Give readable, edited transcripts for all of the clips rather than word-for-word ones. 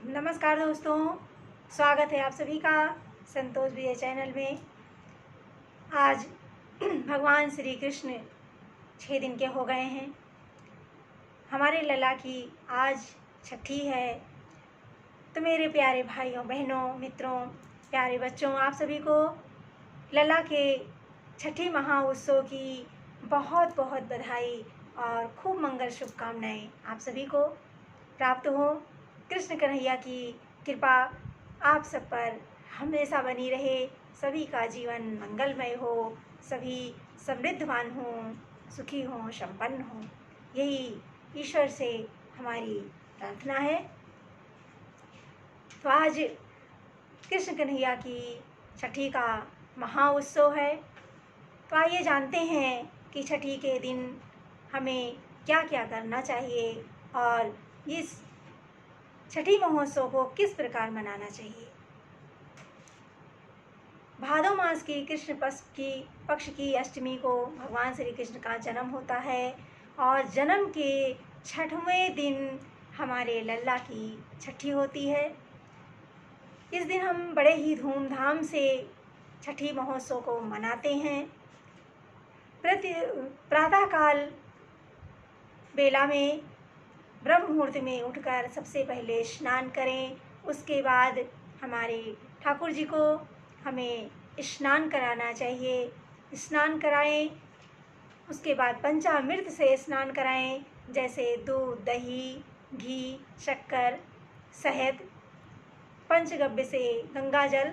नमस्कार दोस्तों, स्वागत है आप सभी का संतोष विजय चैनल में। आज भगवान श्री कृष्ण 6 दिन के हो गए हैं। हमारे लला की आज छठी है। तो मेरे प्यारे भाइयों बहनों मित्रों प्यारे बच्चों, आप सभी को लला के छठी महाउत्सव की बहुत बहुत बधाई और खूब मंगल शुभकामनाएं आप सभी को प्राप्त हो। कृष्ण कन्हैया की कृपा आप सब पर हमेशा बनी रहे। सभी का जीवन मंगलमय हो, सभी समृद्धवान हों, सुखी हों, संपन्न हों, यही ईश्वर से हमारी प्रार्थना है। तो आज कृष्ण कन्हैया की छठी का महाउत्सव है। तो आइए जानते हैं कि छठी के दिन हमें क्या क्या करना चाहिए और इस छठी महोत्सव को किस प्रकार मनाना चाहिए। भादो मास की कृष्ण पक्ष की अष्टमी को भगवान श्री कृष्ण का जन्म होता है और जन्म के 6वें दिन हमारे लल्ला की छठी होती है। इस दिन हम बड़े ही धूमधाम से छठी महोत्सव को मनाते हैं। प्रातःकाल बेला में ब्रह्म मुहूर्त में उठकर सबसे पहले स्नान करें। उसके बाद हमारे ठाकुर जी को हमें स्नान कराना चाहिए। स्नान कराएं, उसके बाद पंचामृत से स्नान कराएं, जैसे दूध, दही, घी, शक्कर, शहद, पंचगव्य से गंगा जल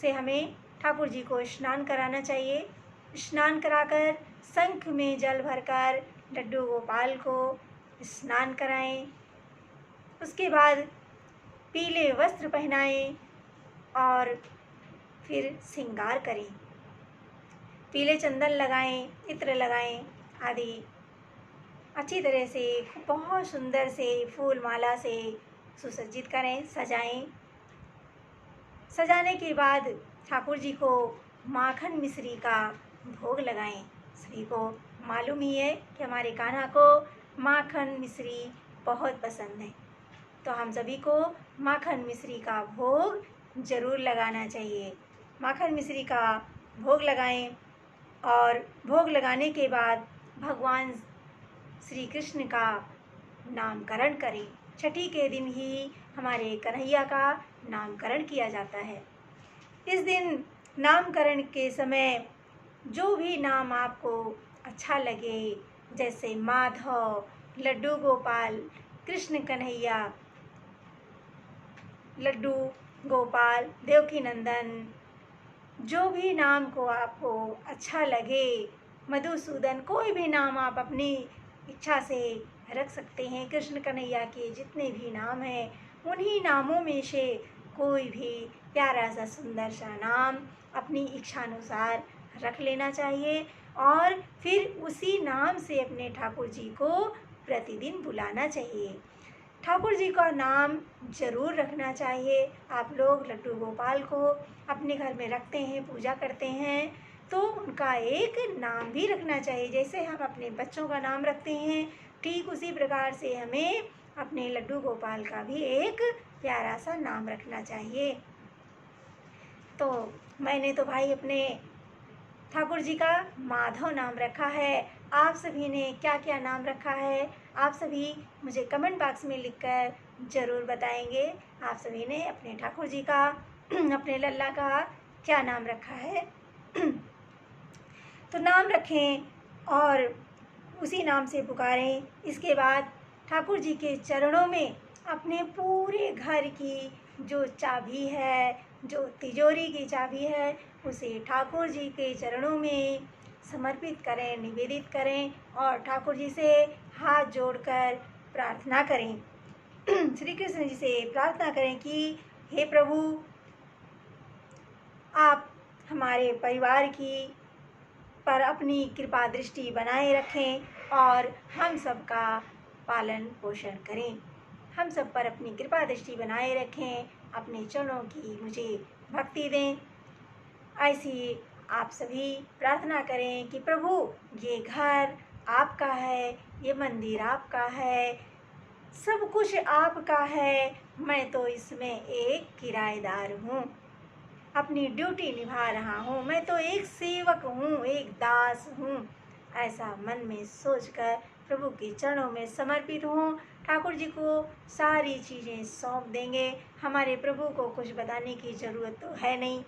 से हमें ठाकुर जी को स्नान कराना चाहिए। स्नान कराकर शंख में जल भरकर लड्डू गोपाल को स्नान कराएं। उसके बाद पीले वस्त्र पहनाएं और फिर श्रृंगार करें। पीले चंदन लगाएं, इत्र लगाएं आदि अच्छी तरह से बहुत सुंदर से फूल माला से सुसज्जित करें, सजाएं। सजाने के बाद ठाकुर जी को माखन मिश्री का भोग लगाएं। सभी को मालूम ही है कि हमारे कान्हा को माखन मिश्री बहुत पसंद है, तो हम सभी को माखन मिश्री का भोग जरूर लगाना चाहिए। माखन मिश्री का भोग लगाएं और भोग लगाने के बाद भगवान श्री कृष्ण का नामकरण करें। छठी के दिन ही हमारे कन्हैया का नामकरण किया जाता है। इस दिन नामकरण के समय जो भी नाम आपको अच्छा लगे, जैसे माधव, लड्डू गोपाल, कृष्ण कन्हैया, लड्डू गोपाल, देवकी नंदन, जो भी नाम को आपको अच्छा लगे, मधुसूदन, कोई भी नाम आप अपनी इच्छा से रख सकते हैं। कृष्ण कन्हैया के जितने भी नाम हैं उन्हीं नामों में से कोई भी प्यारा सा सुंदर सा नाम अपनी इच्छानुसार रख लेना चाहिए और फिर उसी नाम से अपने ठाकुर जी को प्रतिदिन बुलाना चाहिए। ठाकुर जी का नाम जरूर रखना चाहिए। आप लोग लड्डू गोपाल को अपने घर में रखते हैं, पूजा करते हैं, तो उनका एक नाम भी रखना चाहिए। जैसे हम अपने बच्चों का नाम रखते हैं, ठीक उसी प्रकार से हमें अपने लड्डू गोपाल का भी एक प्यारा सा नाम रखना चाहिए। तो मैंने तो भाई अपने ठाकुर जी का माधव नाम रखा है। आप सभी ने क्या क्या नाम रखा है, आप सभी मुझे कमेंट बॉक्स में लिखकर ज़रूर बताएंगे। आप सभी ने अपने ठाकुर जी का अपने लल्ला का क्या नाम रखा है। तो नाम रखें और उसी नाम से पुकारें। इसके बाद ठाकुर जी के चरणों में अपने पूरे घर की जो चाबी है, जो तिजोरी की चाबी है, उसे ठाकुर जी के चरणों में समर्पित करें, निवेदित करें और ठाकुर जी से हाथ जोड़कर प्रार्थना करें। श्री कृष्ण जी से प्रार्थना करें कि हे प्रभु, आप हमारे परिवार की पर अपनी कृपा दृष्टि बनाए रखें और हम सबका पालन पोषण करें। हम सब पर अपनी कृपा दृष्टि बनाए रखें, अपने चरणों की मुझे भक्ति दें। ऐसी आप सभी प्रार्थना करें कि प्रभु, ये घर आपका है, ये मंदिर आपका है, सब कुछ आपका है, मैं तो इसमें एक किराएदार हूँ। अपनी ड्यूटी निभा रहा हूँ, मैं तो एक सेवक हूँ, एक दास हूँ। ऐसा मन में सोचकर प्रभु के चरणों में समर्पित हों। ठाकुर जी को सारी चीज़ें सौंप देंगे। हमारे प्रभु को कुछ बताने की ज़रूरत तो है नहीं,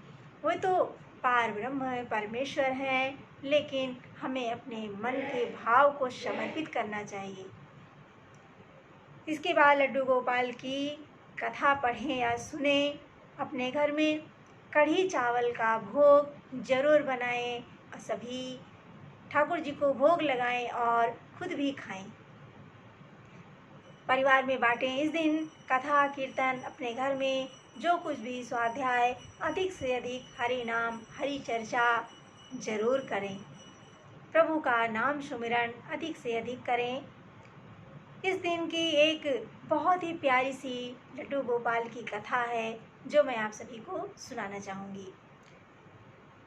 वो तो पार ब्रह्म है, परमेश्वर हैं, लेकिन हमें अपने मन के भाव को समर्पित करना चाहिए। इसके बाद लड्डू गोपाल की कथा पढ़ें या सुने। अपने घर में कढ़ी चावल का भोग जरूर बनाएं और सभी ठाकुर जी को भोग लगाएं और खुद भी खाएं। परिवार में बांटें। इस दिन कथा कीर्तन अपने घर में जो कुछ भी स्वाध्याय अधिक से अधिक हरि नाम हरि चर्चा जरूर करें। प्रभु का नाम सुमिरन अधिक से अधिक करें। इस दिन की एक बहुत ही प्यारी सी लड्डू गोपाल की कथा है जो मैं आप सभी को सुनाना चाहूँगी।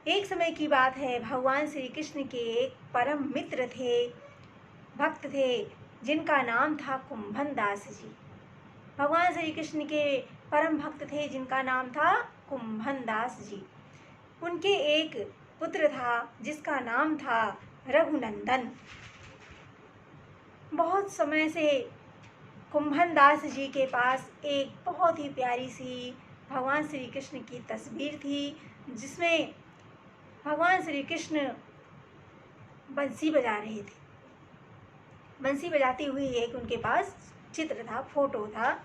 एक समय की बात है, भगवान श्री कृष्ण के एक परम मित्र थे, भक्त थे, जिनका नाम था कुंभन दास जी। भगवान श्री कृष्ण के परम भक्त थे जिनका नाम था कुंभन दास जी। उनके एक पुत्र था जिसका नाम था रघुनंदन। बहुत समय से कुंभन दास जी के पास एक बहुत ही प्यारी सी भगवान श्री कृष्ण की तस्वीर थी, जिसमें भगवान श्री कृष्ण बंसी बजा रहे थे। बंसी बजाती हुई एक उनके पास चित्र था, फोटो था।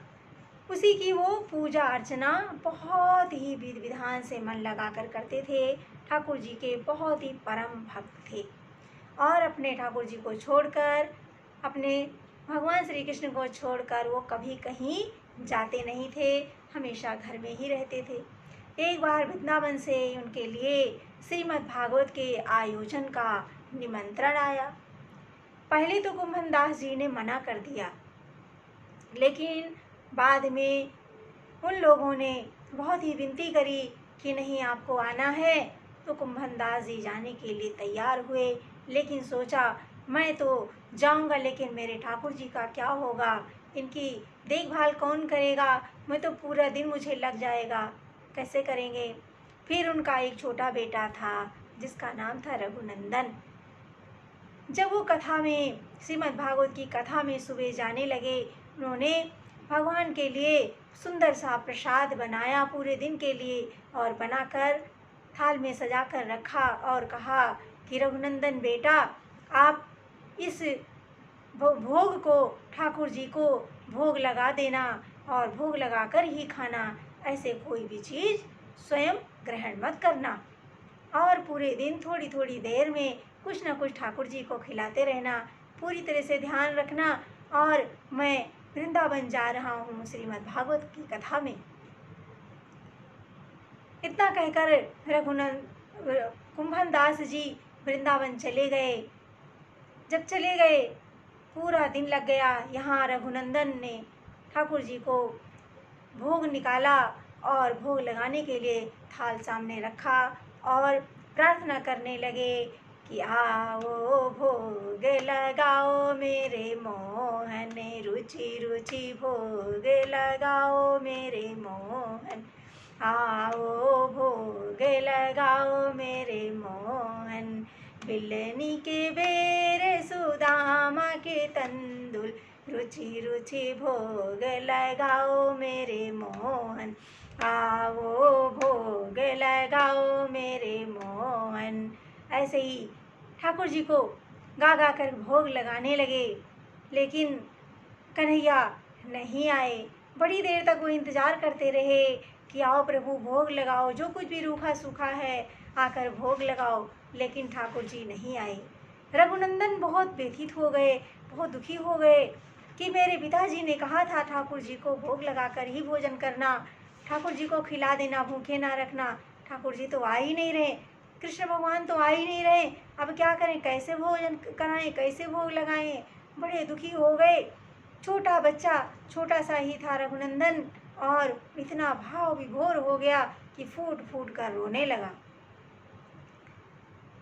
उसी की वो पूजा अर्चना बहुत ही विधि विधान से मन लगाकर करते थे। ठाकुर जी के बहुत ही परम भक्त थे और अपने ठाकुर जी को छोड़कर, अपने भगवान श्री कृष्ण को छोड़कर वो कभी कहीं जाते नहीं थे, हमेशा घर में ही रहते थे। एक बार वृंदावन से उनके लिए श्रीमद् भागवत के आयोजन का निमंत्रण आया। पहले तो कुंभन दास जी ने मना कर दिया, लेकिन बाद में उन लोगों ने बहुत ही विनती करी कि नहीं, आपको आना है। तो कुंभन दास जी जाने के लिए तैयार हुए, लेकिन सोचा मैं तो जाऊंगा, लेकिन मेरे ठाकुर जी का क्या होगा, इनकी देखभाल कौन करेगा, मैं तो पूरा दिन मुझे लग जाएगा, कैसे करेंगे। फिर उनका एक छोटा बेटा था जिसका नाम था रघुनंदन। जब वो कथा में, श्रीमद् भागवत की कथा में सुबह जाने लगे, उन्होंने भगवान के लिए सुंदर सा प्रसाद बनाया पूरे दिन के लिए और बनाकर थाल में सजा कर रखा और कहा कि रघुनंदन बेटा, आप इस भोग को ठाकुर जी को भोग लगा देना और भोग लगाकर ही खाना, ऐसे कोई भी चीज़ स्वयं ग्रहण मत करना और पूरे दिन थोड़ी थोड़ी देर में कुछ न कुछ ठाकुर जी को खिलाते रहना, पूरी तरह से ध्यान रखना। और मैं वृंदावन जा रहा हूँ श्रीमद् भागवत की कथा में। इतना कहकर कुंभन दास जी वृंदावन चले गए। जब चले गए पूरा दिन लग गया। यहाँ रघुनंदन ने ठाकुर जी को भोग निकाला और भोग लगाने के लिए थाल सामने रखा और प्रार्थना करने लगे कि आओ भोग लगाओ मेरे मोहन, रुचि रुचि भोग लगाओ मेरे मोहन, आओ भोग लगाओ मेरे मोहन। बिलनी के बेर सुदामा के तंदुल, रुचि रुचि भोग लगाओ मेरे मोहन, आओ भोग लगाओ मेरे मोहन। ऐसे ही ठाकुर जी को गा गा कर भोग लगाने लगे, लेकिन कन्हैया नहीं आए। बड़ी देर तक वो इंतज़ार करते रहे कि आओ प्रभु भोग लगाओ, जो कुछ भी रूखा सूखा है आकर भोग लगाओ, लेकिन ठाकुर जी नहीं आए। रघुनंदन बहुत व्यथित हो गए, बहुत दुखी हो गए कि मेरे पिताजी ने कहा था ठाकुर जी को भोग लगाकर ही भोजन करना, ठाकुर जी को खिला देना, भूखे ना रखना। ठाकुर जी तो आ ही नहीं रहे, कृष्ण भगवान तो आ ही नहीं रहे, अब क्या करें, कैसे भोजन कराएं, कैसे भोग लगाएं। बड़े दुखी हो गए। छोटा बच्चा, छोटा सा ही था रघुनंदन, और इतना भाव विभोर हो गया कि फूट फूट कर रोने लगा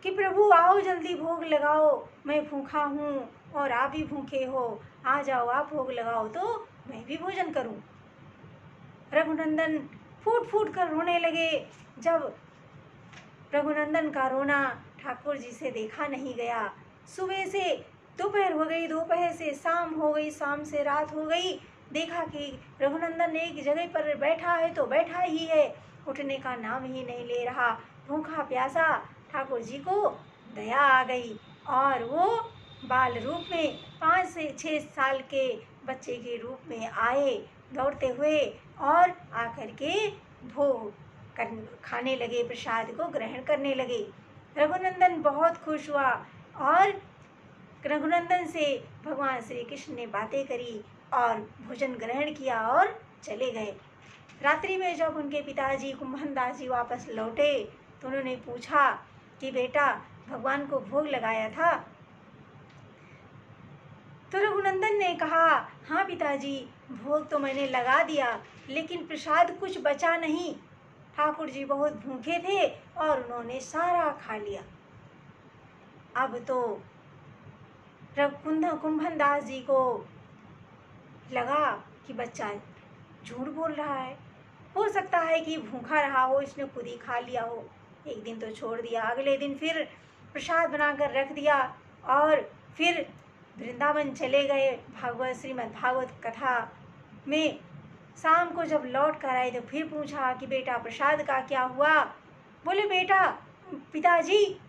कि प्रभु आओ जल्दी भोग लगाओ, मैं भूखा हूँ, और आप भी भूखे हो, आ जाओ आप भोग लगाओ तो मैं भी भोजन करूं। रघुनंदन फूट फूट कर रोने लगे। जब रघुनंदन का रोना ठाकुर जी से देखा नहीं गया। सुबह से दोपहर हो गई, दोपहर से शाम हो गई, शाम से रात हो गई। देखा कि रघुनंदन एक जगह पर बैठा है तो बैठा ही है, उठने का नाम ही नहीं ले रहा। भूखा प्यासा ठाकुर जी को दया आ गई और वो बाल रूप में 5 से 6 साल के बच्चे के रूप में आए दौड़ते हुए और आकर के भोग खाने लगे, प्रसाद को ग्रहण करने लगे। रघुनंदन बहुत खुश हुआ और रघुनंदन से भगवान श्री कृष्ण ने बातें करी और भोजन ग्रहण किया और चले गए। रात्रि में जब उनके पिताजी कुंभन दास जी वापस लौटे तो उन्होंने पूछा कि बेटा भगवान को भोग लगाया था? तो रघुनंदन ने कहा, हाँ पिताजी, भोग तो मैंने लगा दिया लेकिन प्रसाद कुछ बचा नहीं। ठाकुर जी बहुत भूखे थे और उन्होंने सारा खा लिया। अब तो कुंभन दास जी को लगा कि बच्चा झूठ बोल रहा है। हो सकता है कि भूखा रहा हो, इसने खुद ही खा लिया हो। एक दिन तो छोड़ दिया, अगले दिन फिर प्रसाद बनाकर रख दिया और फिर वृंदावन चले गए। भागवत श्रीमद् भागवत कथा में शाम को जब लौट कर आए तो फिर पूछा कि बेटा प्रसाद का क्या हुआ? बोले बेटा पिताजी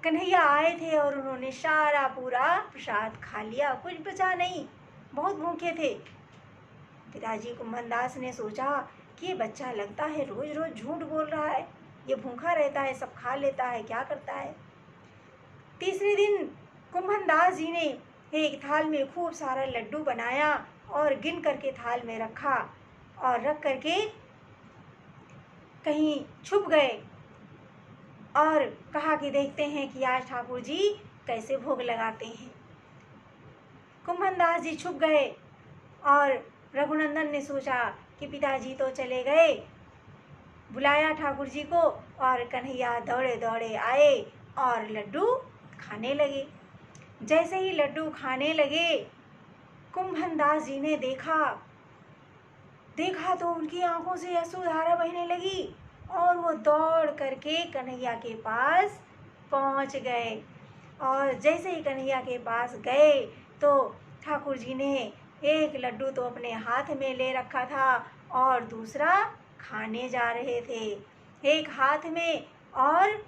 कन्हैया आए थे और उन्होंने सारा पूरा प्रसाद खा लिया, कुछ बचा नहीं, बहुत भूखे थे। पिताजी कुंभन दास ने सोचा कि ये बच्चा लगता है रोज रोज झूठ बोल रहा है, ये भूखा रहता है, सब खा लेता है, क्या करता है। तीसरे दिन कुंभन दास जी ने एक थाल में खूब सारा लड्डू बनाया और गिन करके थाल में रखा और रख करके कहीं छुप गए और कहा कि देखते हैं कि आज ठाकुर जी कैसे भोग लगाते हैं। कुंभन दास जी छुप गए और रघुनंदन ने सोचा कि पिताजी तो चले गए। बुलाया ठाकुर जी को और कन्हैया दौड़े दौड़े आए और लड्डू खाने लगे। जैसे ही लड्डू खाने लगे कुंभन दास जी ने देखा तो उनकी आंखों से अश्रुधारा बहने लगी और वो दौड़ करके कन्हैया के पास पहुंच गए। और जैसे ही कन्हैया के पास गए तो ठाकुर जी ने एक लड्डू तो अपने हाथ में ले रखा था और दूसरा खाने जा रहे थे। एक हाथ में और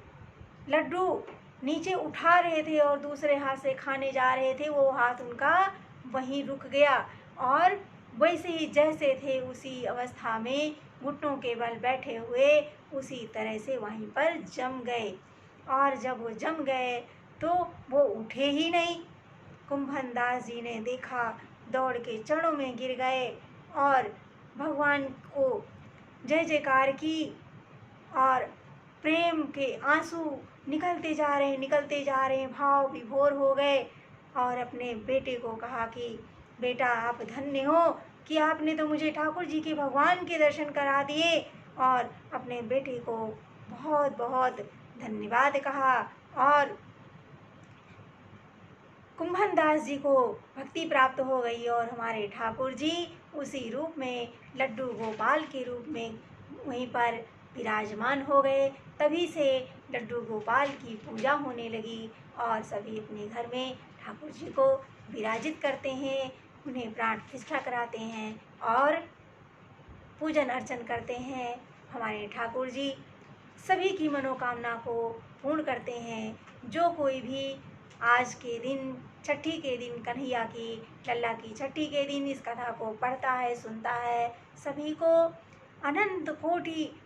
लड्डू नीचे उठा रहे थे और दूसरे हाथ से खाने जा रहे थे। वो हाथ उनका वहीं रुक गया और वैसे ही जैसे थे उसी अवस्था में घुटनों के बल बैठे हुए उसी तरह से वहीं पर जम गए। और जब वो जम गए तो वो उठे ही नहीं। कुंभन दास जी ने देखा, दौड़ के चरणों में गिर गए और भगवान को जय जयकार की और प्रेम के आंसू निकलते जा रहे हैं, भाव विभोर हो गए और अपने बेटे को कहा कि बेटा आप धन्य हो कि आपने तो मुझे ठाकुर जी के भगवान के दर्शन करा दिए। और अपने बेटे को बहुत बहुत धन्यवाद कहा और कुंभन दास जी को भक्ति प्राप्त हो गई और हमारे ठाकुर जी उसी रूप में लड्डू गोपाल के रूप में वहीं पर विराजमान हो गए। तभी से लड्डू गोपाल की पूजा होने लगी और सभी अपने घर में ठाकुर जी को विराजित करते हैं, उन्हें प्राण प्रतिष्ठा कराते हैं और पूजन अर्चन करते हैं। हमारे ठाकुर जी सभी की मनोकामना को पूर्ण करते हैं। जो कोई भी आज के दिन छठी के दिन कन्हैया की लल्ला की छठी के दिन इस कथा को पढ़ता है, सुनता है, सभी को अनंत कोटि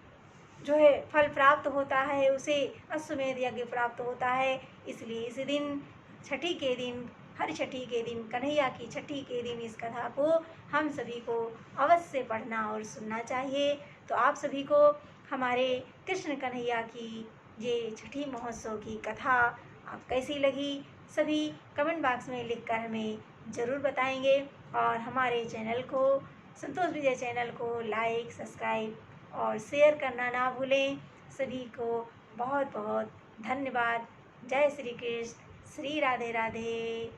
जो है फल प्राप्त होता है, उसे अश्वमेध यज्ञ प्राप्त होता है। इसलिए इस दिन छठी के दिन, हर छठी के दिन, कन्हैया की छठी के दिन इस कथा को हम सभी को अवश्य पढ़ना और सुनना चाहिए। तो आप सभी को हमारे कृष्ण कन्हैया की ये छठी महोत्सव की कथा आप कैसी लगी, सभी कमेंट बॉक्स में लिखकर हमें ज़रूर बताएंगे और हमारे चैनल को, संतोष विजय चैनल को लाइक, सब्सक्राइब और शेयर करना ना भूलें। सभी को बहुत बहुत धन्यवाद। जय श्री कृष्ण, श्री राधे राधे।